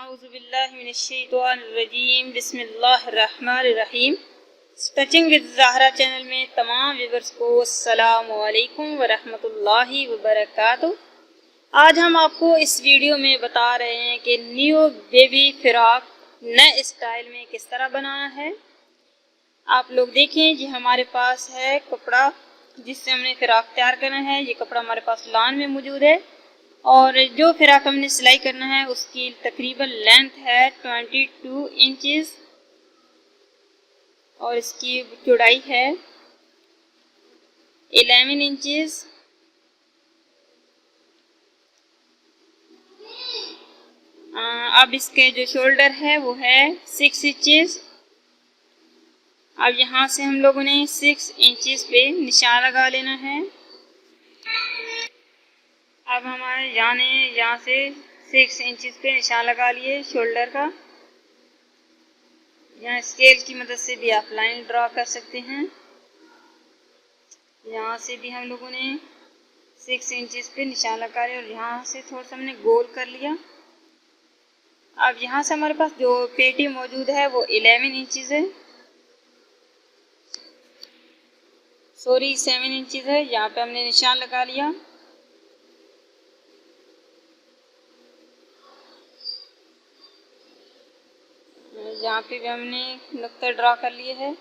औज़ुबिल्लाहिमिनश्शैतानिर्रजीम बिस्मिल्लाहिर्रहमानिर्रहीम। Stitching with Zahra channel में तमाम व्यूअर्स को अस्सलामु अलैकुम वरहमतुल्लाहि वबरकातुहू। आज हम आपको इस वीडियो में बता रहे हैं कि न्यू बेबी फ्रॉक नए स्टाइल में किस तरह बनाना है। आप लोग देखें जी, हमारे पास है कपड़ा जिससे हमने फ्रॉक तैयार करना है। ये कपड़ा हमारे पास लॉन में मौजूद है और जो फ्रॉक हमने सिलाई करना है उसकी तकरीबन लेंथ है 22 इंचेस और इसकी चौड़ाई है 11 इंचेस। अब इसके जो शोल्डर है वो है 6 इंचेस। अब यहाँ से हम लोगों ने 6 इंचेस पे निशान लगा लेना है। अब हमारे यहाँ से 6 इंचेस पे निशान लगा लिए शोल्डर का। यहाँ स्केल की मदद से भी आप लाइन ड्रा कर सकते हैं। यहाँ से भी हम लोगों ने 6 इंचेस पे निशान लगा लिया और यहाँ से थोड़ा सा हमने गोल कर लिया। अब यहाँ से हमारे पास जो पेटी मौजूद है वो 11 इंचेस है, सॉरी 7 इंचेस है। यहाँ पे हमने निशान लगा लिया। यहाँ पे भी हमने नुक्ता ड्रा कर लिए है।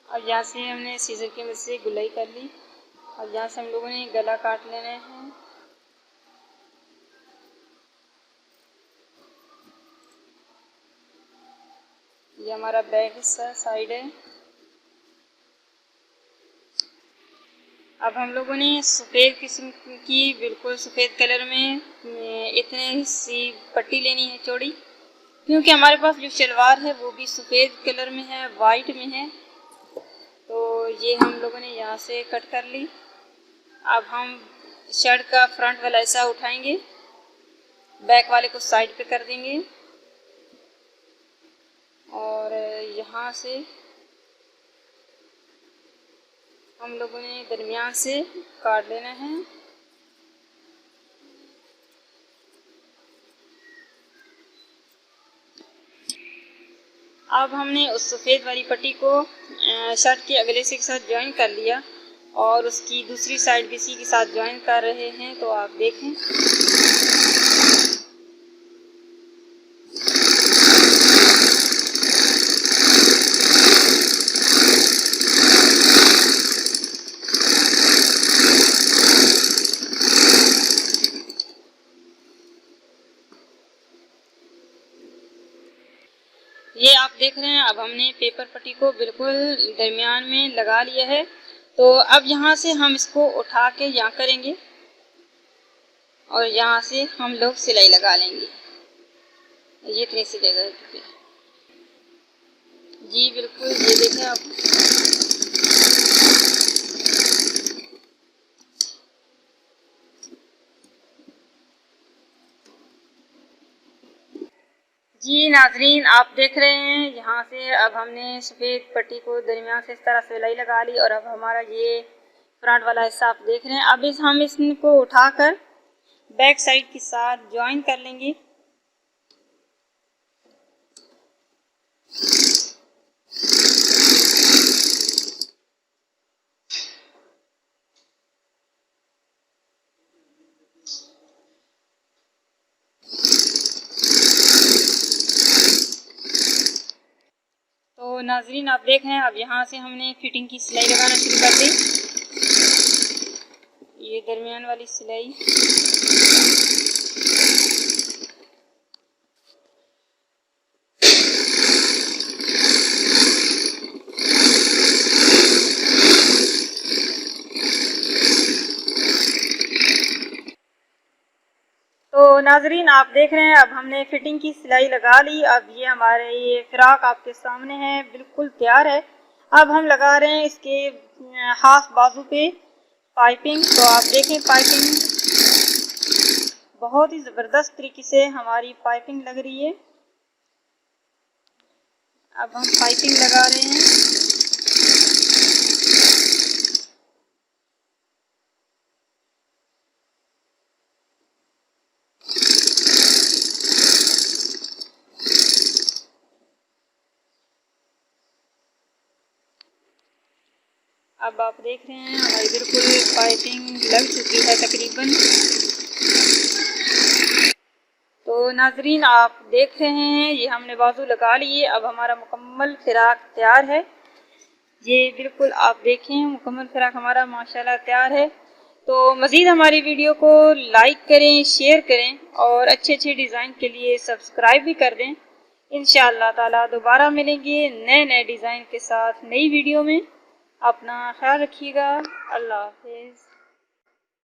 और यहाँ से हमने सीजर की मदद से गुलाई कर ली और यहाँ से हम लोगों ने गला काट लेना है। ये हमारा बैक हिस्सा साइड है। अब हम लोगों ने सफ़ेद किस्म की, बिल्कुल सफ़ेद कलर में इतनी सी पट्टी लेनी है चौड़ी, क्योंकि हमारे पास जो शलवार है वो भी सफ़ेद कलर में है, वाइट में है। तो ये हम लोगों ने यहाँ से कट कर ली। अब हम शर्ट का फ्रंट वाला हिस्सा उठाएंगे, बैक वाले को साइड पे कर देंगे और यहाँ से हम लोगों ने दरमियान से काट लेना है। अब हमने उस सफ़ेद वाली पट्टी को शर्ट के अगले से के साथ ज्वाइन कर लिया और उसकी दूसरी साइड भी इसी के साथ ज्वाइन कर रहे हैं। तो आप देखें, ये आप देख रहे हैं। अब हमने पेपर पट्टी को बिल्कुल दरमियान में लगा लिया है। तो अब यहाँ से हम इसको उठा के यहाँ करेंगे और यहाँ से हम लोग सिलाई लगा लेंगे। ये इतनी सी जगह जी, बिल्कुल ये देखें आप। जी नाजरीन, आप देख रहे हैं यहाँ से अब हमने सफ़ेद पट्टी को दरमियान से इस तरह सिलाई लगा ली और अब हमारा ये फ्रंट वाला हिस्सा आप देख रहे हैं। अब हम इसको उठाकर बैक साइड के साथ ज्वाइन कर लेंगे। नाजरीन आप देख रहे हैं, अब यहाँ से हमने फिटिंग की सिलाई लगाना शुरू कर दी। ये दरमियान वाली सिलाई। तो नाजरीन आप देख रहे हैं, अब हमने फिटिंग की सिलाई लगा ली। अब ये हमारे ये फ्रॉक आपके सामने है, बिल्कुल तैयार है। अब हम लगा रहे हैं इसके हाफ बाजू पे पाइपिंग। तो आप देखें, पाइपिंग बहुत ही ज़बरदस्त तरीके से हमारी पाइपिंग लग रही है। अब हम पाइपिंग लगा रहे हैं। अब आप देख रहे हैं हमारी बिल्कुल पाइपिंग लग चुकी है तकरीबन। तो नाजरीन आप देख रहे हैं, ये हमने बाजू लगा लिए। अब हमारा मुकम्मल फिराक तैयार है। ये बिल्कुल आप देखें, मुकम्मल फिराक हमारा माशाल्लाह तैयार है। तो मज़ीद हमारी वीडियो को लाइक करें, शेयर करें और अच्छे अच्छे डिज़ाइन के लिए सब्सक्राइब भी कर दें। इंशाअल्लाह ताला दोबारा मिलेंगे नए नए डिज़ाइन के साथ नई वीडियो में। अपना ख्याल रखिएगा। अल्लाह हाफ़िज़।